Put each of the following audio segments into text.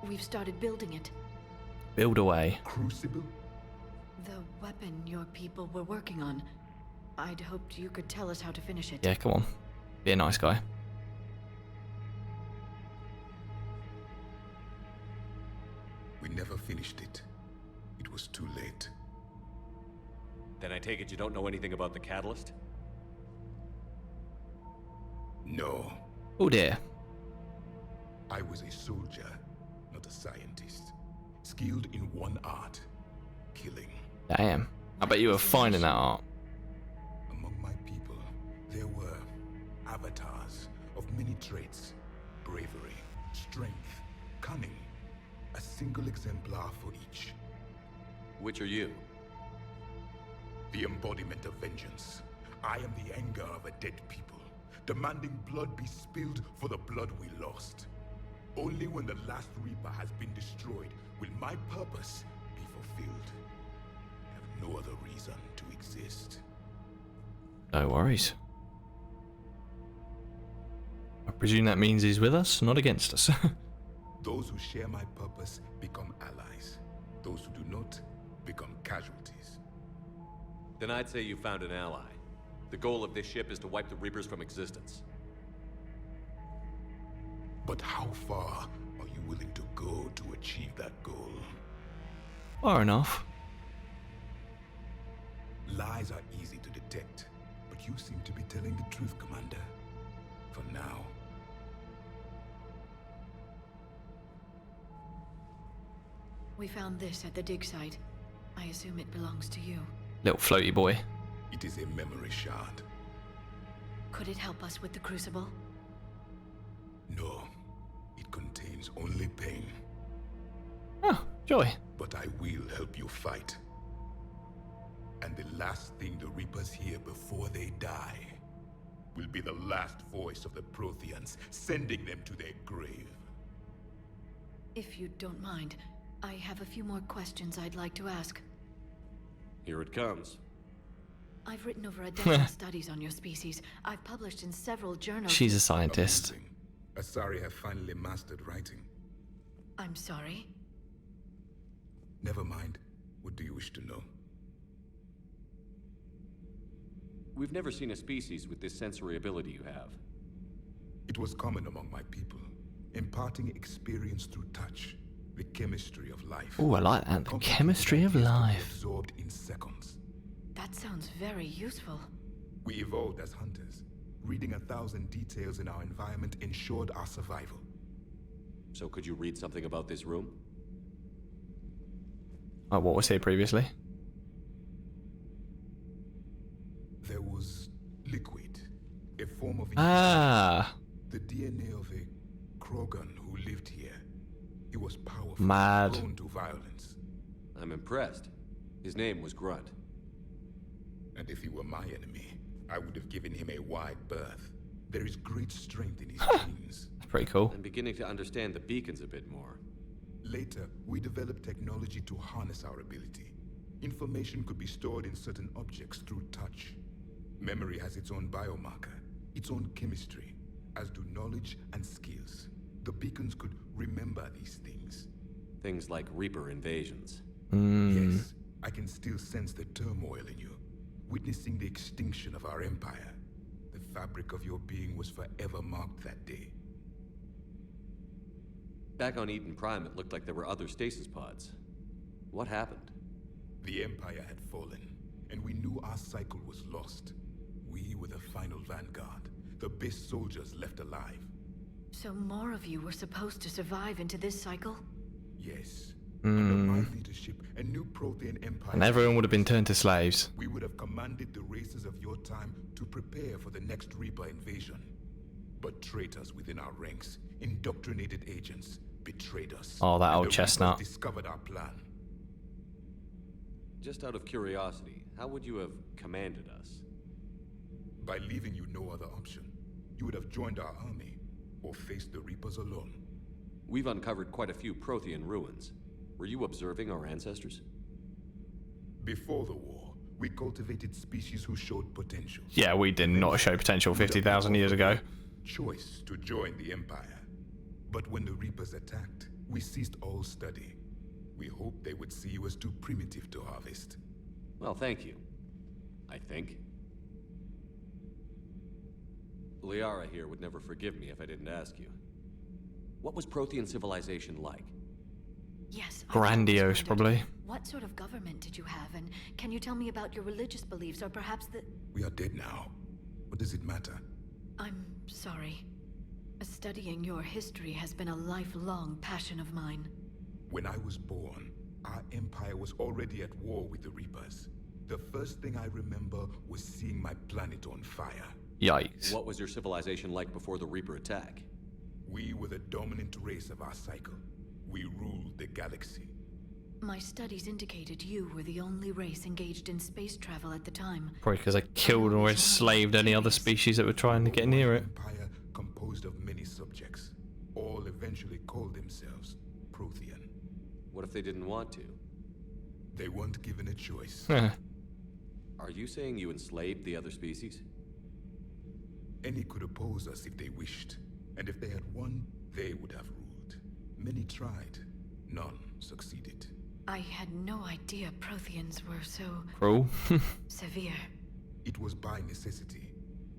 We've started building it. Build away. Crucible? The weapon your people were working on. I'd hoped you could tell us how to finish it. Yeah, come on. Be a nice guy. We never finished it. It was too late. Then I take it you don't know anything about the catalyst? No. Oh dear. I was a soldier, not a scientist. Skilled in one art. Killing. Damn. I bet you were fine in that art. Among my people, there were avatars of many traits. Bravery, strength, cunning. A single exemplar for each. Which are you? The embodiment of vengeance. I am the anger of a dead people, demanding blood be spilled for the blood we lost. Only when the last Reaper has been destroyed will my purpose be fulfilled. I have no other reason to exist. No worries. I presume that means he's with us, not against us. Those who share my purpose become allies. Those who do not become casualties. Then I'd say you found an ally. The goal of this ship is to wipe the Reapers from existence. But how far are you willing to go to achieve that goal? Far enough. Lies are easy to detect, but you seem to be telling the truth, Commander. For now. We found this at the dig site. I assume it belongs to you. Little floaty boy. It is a memory shard. Could it help us with the crucible? No. It contains only pain. Oh, joy. But I will help you fight. And the last thing the Reapers hear before they die will be the last voice of the Protheans, sending them to their grave. If you don't mind, I have a few more questions I'd like to ask. Here it comes. I've written over a dozen studies on your species. I've published in several journals. She's a scientist. Amazing. Asari have finally mastered writing. I'm sorry. Never mind. What do you wish to know? We've never seen a species with this sensory ability you have. It was common among my people, imparting experience through touch, the chemistry of life. Oh, I like that. The chemistry of life. Absorbed in seconds. That sounds very useful. We evolved as hunters. Reading 1,000 details in our environment ensured our survival. So could you read something about this room? Oh, what was here previously? There was liquid, a form of Ah, the DNA of a Krogan who lived here. He was powerful, Mad. prone to violence. I'm impressed. His name was Grunt. And if he were my enemy, I would have given him a wide berth. There is great strength in his genes. that's pretty cool. I'm beginning to understand the beacons a bit more. Later, we developed technology to harness our ability. Information could be stored in certain objects through touch. Memory has its own biomarker, its own chemistry, as do knowledge and skills. The beacons could remember these things. Things like Reaper invasions. Yes, I can still sense the turmoil in you, witnessing the extinction of our empire. The fabric of your being was forever marked that day. Back on Eden Prime, it looked like there were other stasis pods. What happened? The empire had fallen, and we knew our cycle was lost. We were the final vanguard, the best soldiers left alive. So more of you were supposed to survive into this cycle? Yes. Under my leadership, a new Prothean empire. And everyone would have been turned to slaves. We would have commanded the races of your time to prepare for the next Reaper invasion. But traitors within our ranks, indoctrinated agents, betrayed us. Oh, that And old the chestnut. Reapers discovered our plan. Just out of curiosity, how would you have commanded us? By leaving you no other option, you would have joined our army, or faced the Reapers alone. We've uncovered quite a few Prothean ruins. Were you observing our ancestors? Before the war, we cultivated species who showed potential. Yeah, we did not show potential 50,000 years ago. Choice to join the Empire. But when the Reapers attacked, We ceased all study. We hoped they would see you as too primitive to harvest. Well, thank you. I think. Liara here would never forgive me if I didn't ask you. What was Prothean civilization like? Yes. I've Grandiose, always wondered, probably. what sort of government did you have, and can you tell me about your religious beliefs, or perhaps the... We are dead now. What does it matter? I'm sorry. Studying your history has been a lifelong passion of mine. When I was born, our empire was already at war with the Reapers. The first thing I remember was seeing my planet on fire. Yikes. What was your civilization like before the Reaper attack? We were the dominant race of our cycle. We ruled the galaxy. My studies indicated you were the only race engaged in space travel at the time. Probably because I killed or enslaved any other species that were trying to get near it. Empire composed of many subjects. All eventually called themselves Prothean. What if they didn't want to? They weren't given a choice. Are you saying you enslaved the other species? Any could oppose us if they wished. And if they had won, they would have ruled. Many tried. None succeeded. I had no idea Protheans were so Cruel. severe. It was by necessity.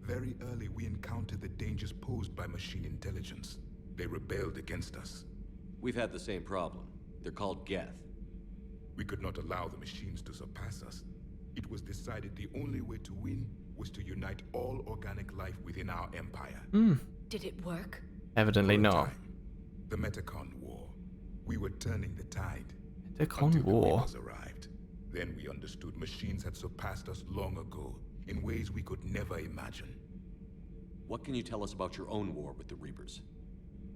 Very early we encountered the dangers posed by machine intelligence. They rebelled against us. We've had the same problem. They're called Geth. We could not allow the machines to surpass us. It was decided the only way to win was to unite all organic life within our empire. Did it work? Evidently For a not. time, the Metacon War. We were turning the tide. The Con Until the War. Reapers arrived. Then we understood machines had surpassed us long ago, in ways we could never imagine. What can you tell us about your own war with the Reapers?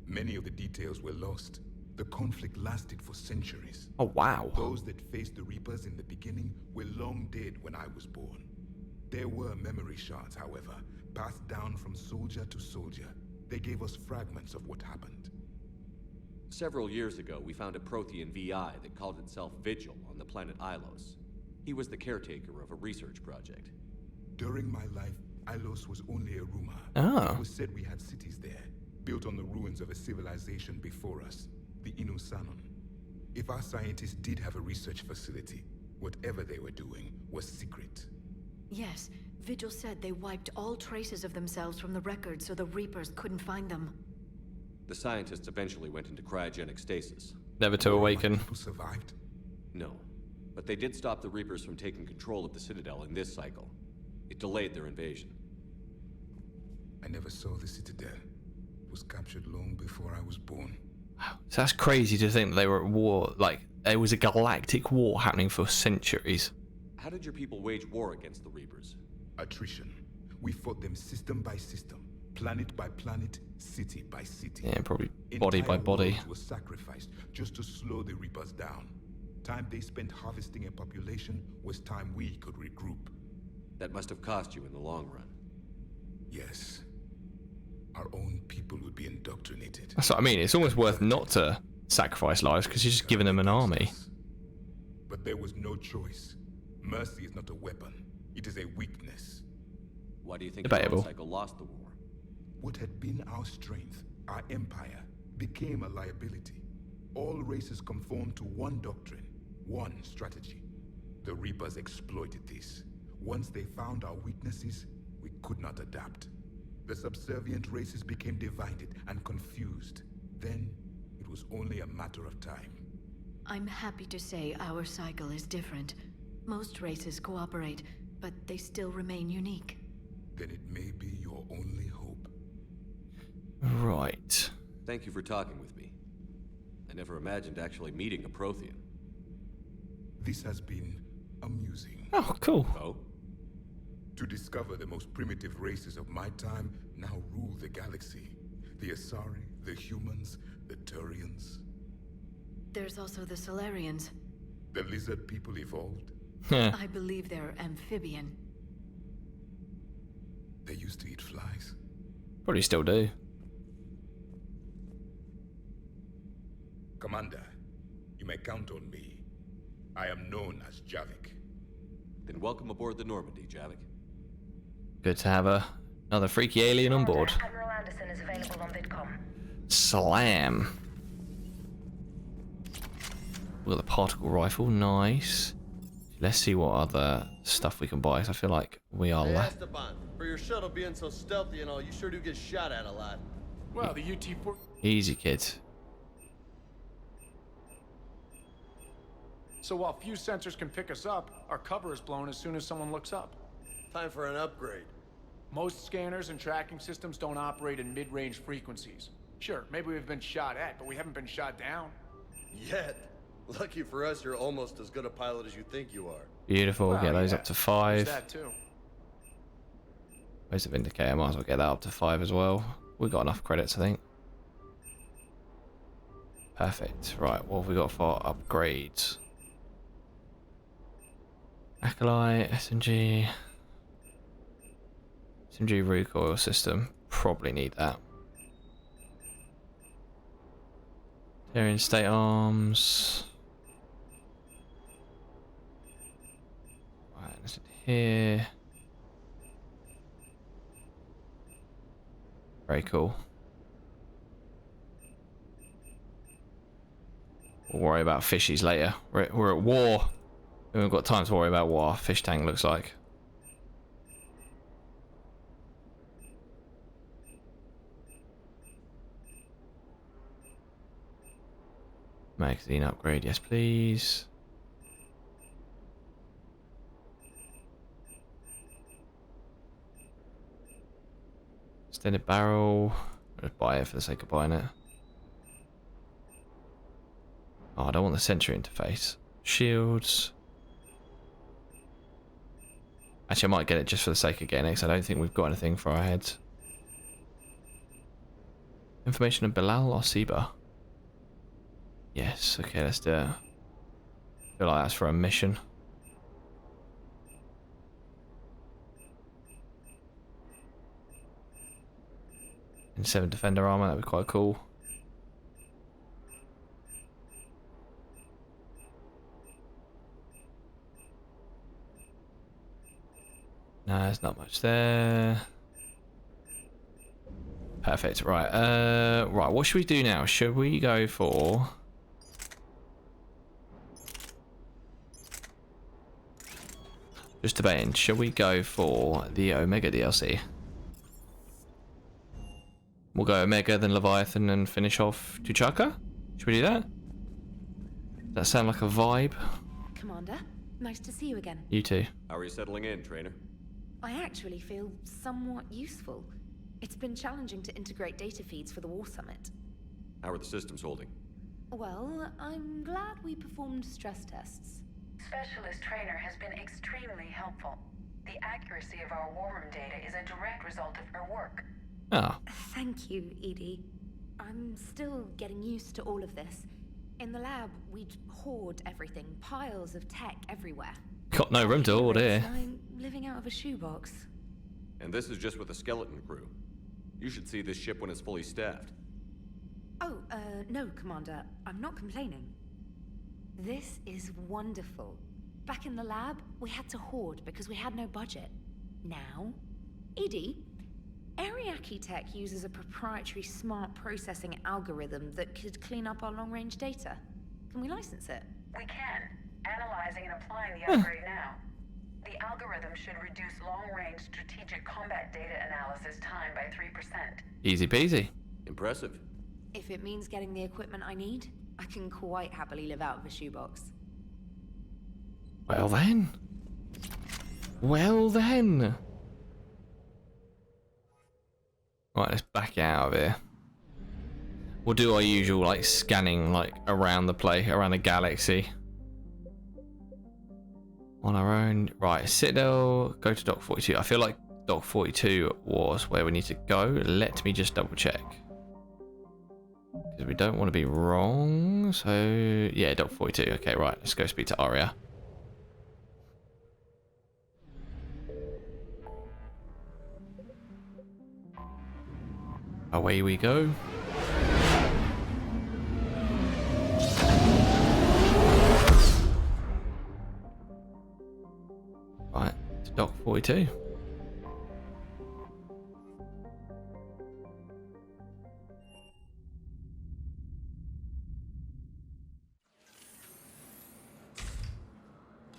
Many of the details were lost. The conflict lasted for centuries. Oh wow. Those that faced the Reapers in the beginning were long dead when I was born. There were memory shards, however, passed down from soldier to soldier. They gave us fragments of what happened. Several years ago, we found a Prothean VI that called itself Vigil on the planet Ilos. He was the caretaker of a research project. During my life, Ilos was only a rumor. Ah. It was said we had cities there, built on the ruins of a civilization before us, the Inusanon. If our scientists did have a research facility, whatever they were doing was secret. Yes. Vigil said they wiped all traces of themselves from the records so the Reapers couldn't find them. The scientists eventually went into cryogenic stasis. Never to awaken. People survived. No, but they did stop the Reapers from taking control of the Citadel in this cycle. It delayed their invasion. I never saw the Citadel. It was captured long before I was born. So that's crazy to think that they were at war. Like, there was a galactic war happening for centuries. How did your people wage war against the Reapers? Attrition. We fought them system by system, planet by planet, city by city. Yeah, probably body by Entire body. worlds were sacrificed just to slow the Reapers down. Time they spent harvesting a population was time we could regroup. That must have cost you in the long run. Yes. Our own people would be indoctrinated. That's what I mean. It's almost worth not to sacrifice lives because you're just giving them an army. But there was no choice. Mercy is not a weapon. It is a weakness. Why do you think your Debatable. own cycle lost the war? What had been our strength, our empire, became a liability. All races conformed to one doctrine, one strategy. The Reapers exploited this. Once they found our weaknesses, we could not adapt. The subservient races became divided and confused. Then, it was only a matter of time. I'm happy to say our cycle is different. Most races cooperate, but they still remain unique. Then it may be your only hope. Right. Thank you for talking with me. I never imagined actually meeting a Prothean. This has been amusing. Oh, cool. Oh? To discover the most primitive races of my time now rule the galaxy. The Asari, the humans, the Turians. There's also the Solarians. The lizard people evolved. I believe they're amphibian. They used to eat flies. Probably still do. Commander, you may count on me. I am known as Javik. Then welcome aboard the Normandy, Javik. Good to have another freaky alien on board. Admiral Anderson is available on VidCom. Slam. We've got the particle rifle, nice. Let's see what other stuff we can buy. 'Cause I feel like we are Hey, Esteban, for your shuttle being so stealthy and all, you sure do get shot at a lot. Well, the UT-4... easy, kid. So while few sensors can pick us up, our cover is blown as soon as someone looks up. Time for an upgrade. Most scanners and tracking systems don't operate in mid-range frequencies. Sure, maybe we've been shot at, but we haven't been shot down. Yet. Lucky for us, you're almost as good a pilot as you think you are. Beautiful. Well, Get those yeah, up to there's 5. that too. Where's the Vindicator? Might as well get that up to 5 as well. We've got enough credits, I think. Perfect. Right, what have we got for upgrades? Acolyte, SMG. SMG recoil system. Probably need that. Tyrian state arms. Right, let's here. Very cool. We'll worry about fishies later. We're at war. We haven't got time to worry about what our fish tank looks like. Magazine upgrade, yes please. Extended barrel. I'll just buy it for the sake of buying it. Oh, I don't want the sentry interface. Shields. Actually, I might get it just for the sake of getting it, because I don't think we've got anything for our heads. Information of Bilal or Seba? Yes, okay, let's do it. I feel like that's for a mission. And 7 defender armor, that'd be quite cool. No, there's not much there. Perfect. Right. Right. What should we do now? Should we go for? Just debating. Should we go for the Omega DLC? We'll go Omega, then Leviathan, and finish off Tuchaka. Should we do that? Does that sound like a vibe? Commander, nice to see you again. You too. How are you settling in, trainer? I actually feel somewhat useful. It's been challenging to integrate data feeds for the War Summit. How are the systems holding? Well, I'm glad we performed stress tests. Specialist Trainer has been extremely helpful. The accuracy of our war room data is a direct result of her work. Ah. Thank you, Edie. I'm still getting used to all of this. In the lab, we'd hoard everything, piles of tech everywhere. Got no room to hoard here. I'm living out of a shoebox. And this is just with a skeleton crew. You should see this ship when it's fully staffed. Oh, no, Commander. I'm not complaining. This is wonderful. Back in the lab, we had to hoard because we had no budget. Now, Edie, Ariake Tech uses a proprietary smart processing algorithm that could clean up our long-range data. Can we license it? We can. Analyzing and applying the upgrade now. The algorithm should reduce long-range strategic combat data analysis time by 3%. Easy peasy. Impressive. If it means getting the equipment I need, I can quite happily live out of a shoebox. Well then. Well then. Right, let's back out of here. We'll do our usual, like, scanning, like, around the around the galaxy. On our own. Right, Citadel, go to Dock 42. I feel like Dock 42 was where we need to go. Let me just double check. Because we don't want to be wrong. So, yeah, Dock 42. Okay, right, let's go speak to Arya. Away we go. Right, to Dock 42.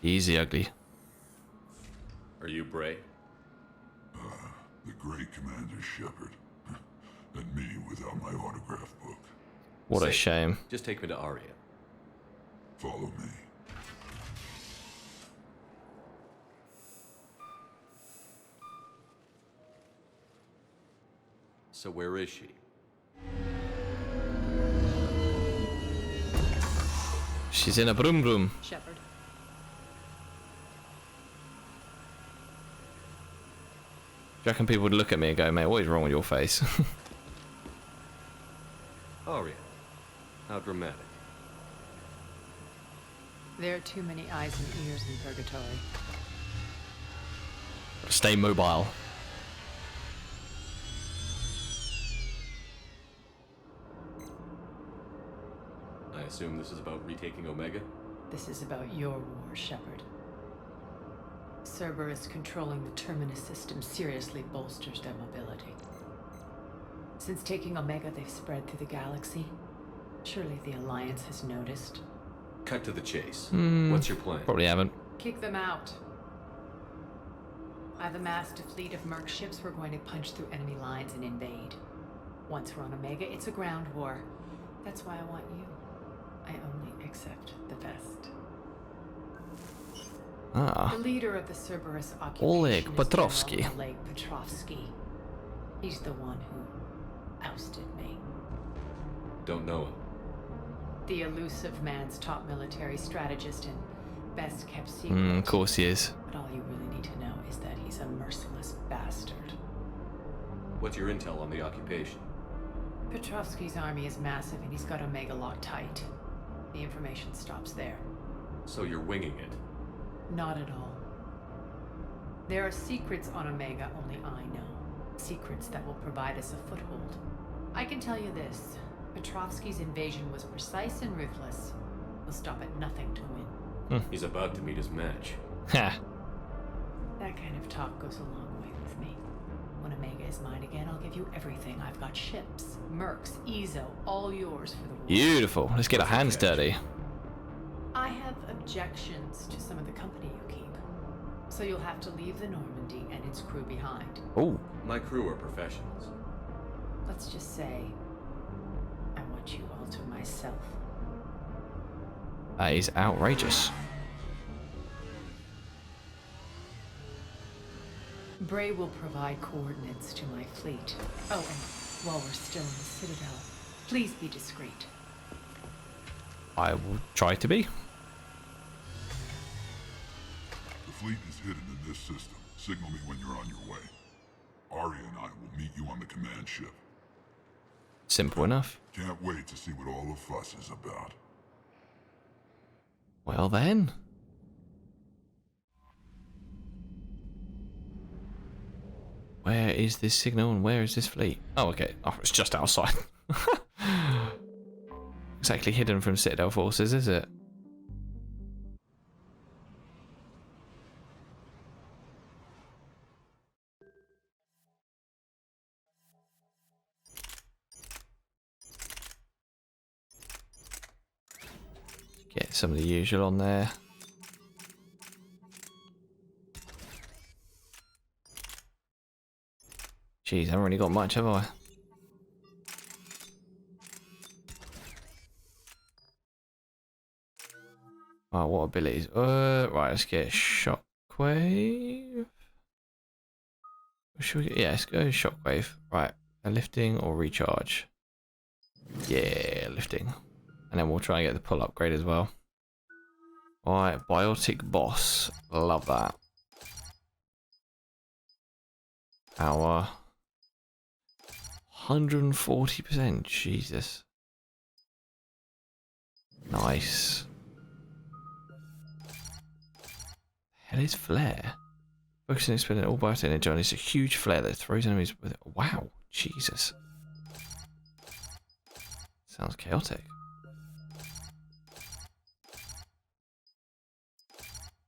Easy, ugly. Are you Bray? The great Commander Shepard. And me without my autograph book. What a Safe. shame. Just take me to Aria. Follow me. So where is she? She's in a broom broom. Shepard. Do you reckon people would look at me and go, mate, what is wrong with your face? Aria. How dramatic. There are too many eyes and ears in purgatory. Stay mobile. I assume this is about retaking Omega? This is about your war, Shepard. Cerberus controlling the Terminus system seriously bolsters their mobility. Since taking Omega, they've spread through the galaxy. Surely the Alliance has noticed. Cut to the chase. What's your plan? Probably haven't. Kick them out. I've amassed a fleet of merc ships. We're going to punch through enemy lines and invade. Once we're on Omega, it's a ground war. That's why I want you. I only accept the best. Ah. The leader of the Cerberus occupation Oleg is Petrovsky. General Oleg Petrovsky. He's the one who ousted me. Don't know him. The elusive man's top military strategist and best kept secret. Of course he is. But all you really need to know is that he's a merciless bastard. What's your intel on the occupation? Petrovsky's army is massive and he's got Omega locked tight. The information stops there. So you're winging it. Not at all. There are secrets on Omega only I know. Secrets that will provide us a foothold. I can tell you this. Petrovsky's invasion was precise and ruthless. He'll stop at nothing to win. He's about to meet his match. Ha. That kind of talk goes a long way with me. When Omega is mine again, I'll give you everything. I've got ships, mercs, Ezo, all yours for the war. Beautiful. Let's get our hands dirty. I have objections to some of the company you keep. So you'll have to leave the Normandy and its crew behind. Oh. My crew are professionals. Let's just say, I want you all to myself. That is outrageous. Bray will provide coordinates to my fleet. Oh, and while we're still in the Citadel, please be discreet. I will try to be. The fleet is hidden in this system. Signal me when you're on your way. Aria and I will meet you on the command ship. Simple enough. Can't wait to see what all the fuss is about. Well then. Where is this signal and where is this fleet? Oh, okay. Oh, it's just outside. Exactly hidden from Citadel forces, is it? Get some of the usual on there. Jeez, I haven't really got much, have I? Oh, what abilities? Right, let's get Shockwave. Should we get, yeah, let's go Shockwave. Right, a lifting or recharge? Yeah, lifting. And then we'll try and get the pull upgrade as well. Alright, Biotic Boss. Love that. Our 140%. Jesus. Nice. Hell is flare? Focusing and spending all biotic energy on is a huge flare that throws enemies with it. Wow. Jesus. Sounds chaotic.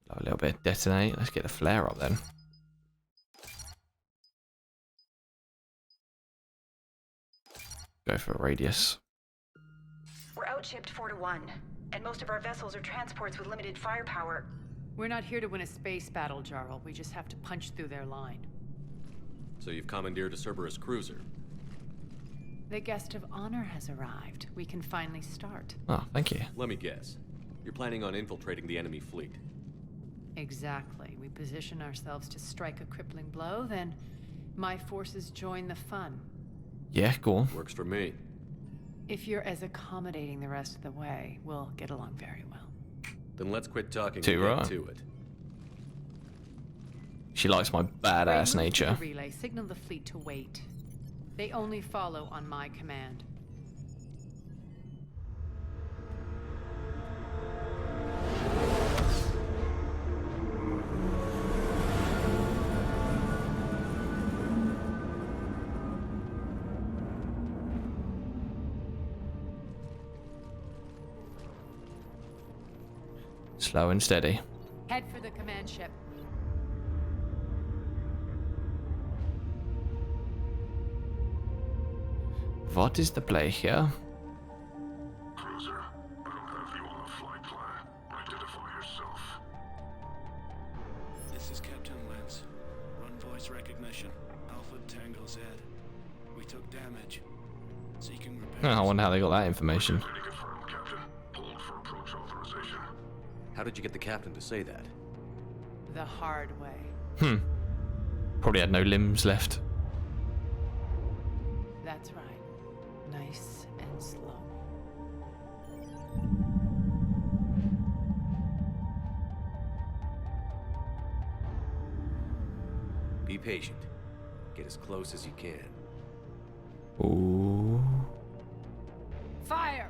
Love a little bit of detonate. Let's get the flare up then. Go for a radius. We're outshipped 4-1, and most of our vessels are transports with limited firepower. We're not here to win a space battle, Jarl. We just have to punch through their line. So you've commandeered a Cerberus cruiser. The guest of honor has arrived. We can finally start. Oh, thank you. Let me guess. You're planning on infiltrating the enemy fleet. Exactly. We position ourselves to strike a crippling blow, then my forces join the fun. Yeah, go on. Works for me. If you're as accommodating the rest of the way, we'll get along very well. Then let's quit talking Too and right. get to it. She likes my Ray, badass move to nature. the relay. Signal the fleet to wait. They only follow on my command. Slow and steady. Head for the command ship. What is the play here? Cruiser, I don't have you on the flight plan. Identify yourself. This is Captain Lance. Run voice recognition. Alpha Tango Z. We took damage. Seeking repairs. I wonder how they got that information. Identity confirmed, Captain. Hold for approach authorization. How did you get the captain to say that? The hard way. Probably had no limbs left. That's right. Nice and slow. Be patient. Get as close as you can. Ooh. Fire!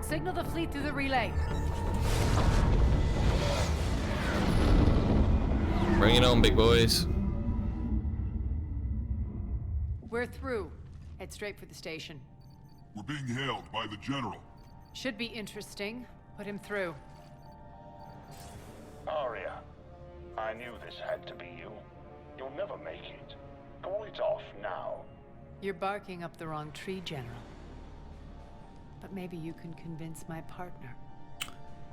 Signal the fleet through the relay. Bring it on, big boys. We're through. Head straight for the station. We're being held by the General. Should be interesting. Put him through. Arya, I knew this had to be you. You'll never make it. Call it off now. You're barking up the wrong tree, General. But maybe you can convince my partner.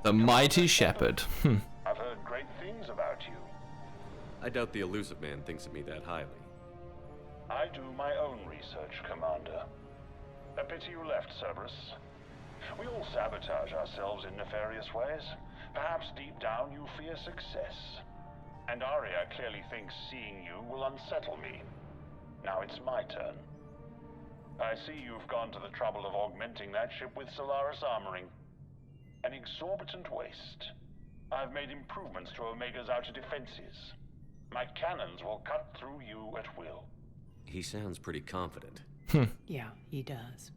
The mighty shepherd. I've heard great things about you. I doubt the elusive man thinks of me that highly. I do my own research, Commander. A pity you left, Cerberus. We all sabotage ourselves in nefarious ways. Perhaps deep down you fear success. And Arya clearly thinks seeing you will unsettle me. Now it's my turn. I see you've gone to the trouble of augmenting that ship with Solaris armoring. An exorbitant waste. I've made improvements to Omega's outer defenses. My cannons will cut through you at will. He sounds pretty confident. Yeah, he does.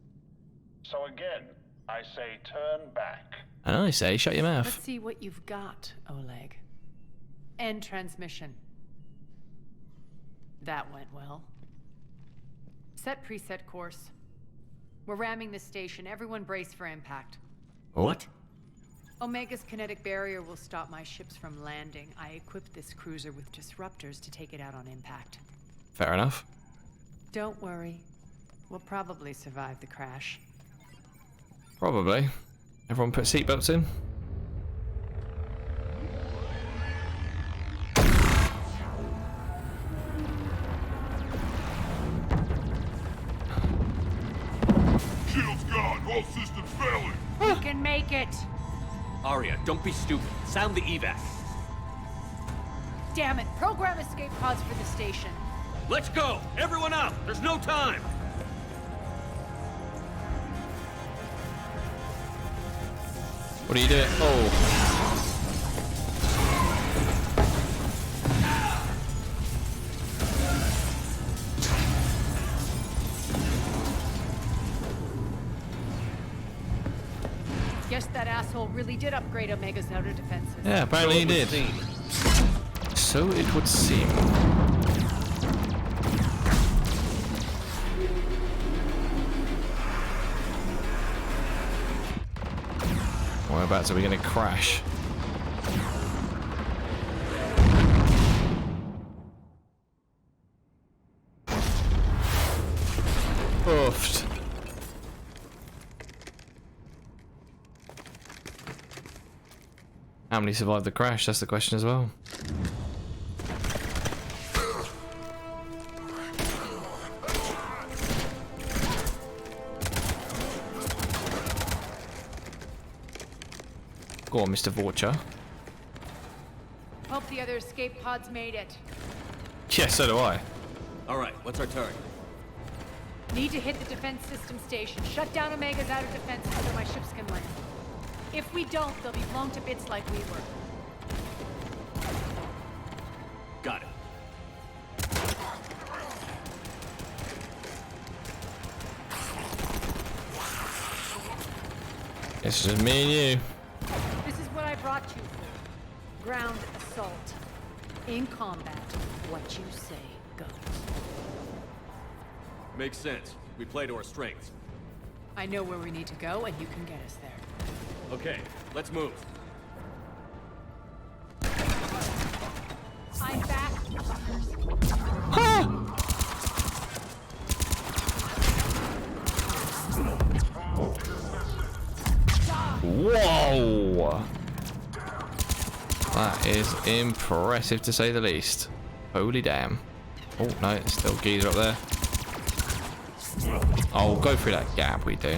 So again, I say turn back. And I say, shut your Let's mouth. see what you've got, Oleg. End transmission. That went well. Set preset course. We're ramming the station. Everyone brace for impact. What? Omega's kinetic barrier will stop my ships from landing. I equipped this cruiser with disruptors to take it out on impact. Fair enough. Don't worry. We'll probably survive the crash. Probably. Everyone put seatbelts in. Shields gone. All systems failing. We can make it! Arya, don't be stupid. Sound the evac. Damn it! Program escape pods for the station. Let's go! Everyone out! There's no time! What are you doing? Oh. Guess that asshole really did upgrade Omega's outer defenses. Yeah, apparently he did. So it would seem. Whereabouts are we going to crash? Oofed. How many survived the crash? That's the question as well. Go on, Mr. Vorcha. Hope the other escape pods made it. Yeah, so do I. Alright, what's our target? Need to hit the defense system station. Shut down Omega's outer defense so my ships can land. If we don't, they'll be blown to bits like we were. Got it. This is me and you. This is what I brought you for. Ground assault. In combat, what you say goes. Makes sense. We play to our strengths. I know where we need to go, and you can get us there. Okay, let's move. I'm back, fuckers. Whoa! That is impressive to say the least. Holy damn. Oh no, there's still geezer up there. Oh, go through that gap we do.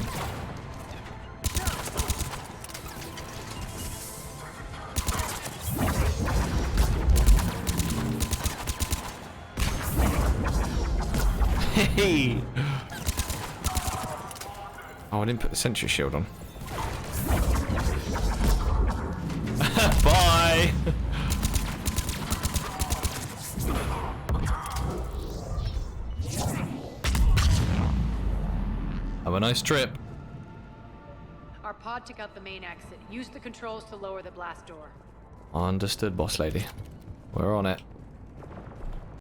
Hey! Oh, I didn't put the sentry shield on. Bye! Have a nice trip. Our pod took out the main exit. Use the controls to lower the blast door. Understood, boss lady. We're on it.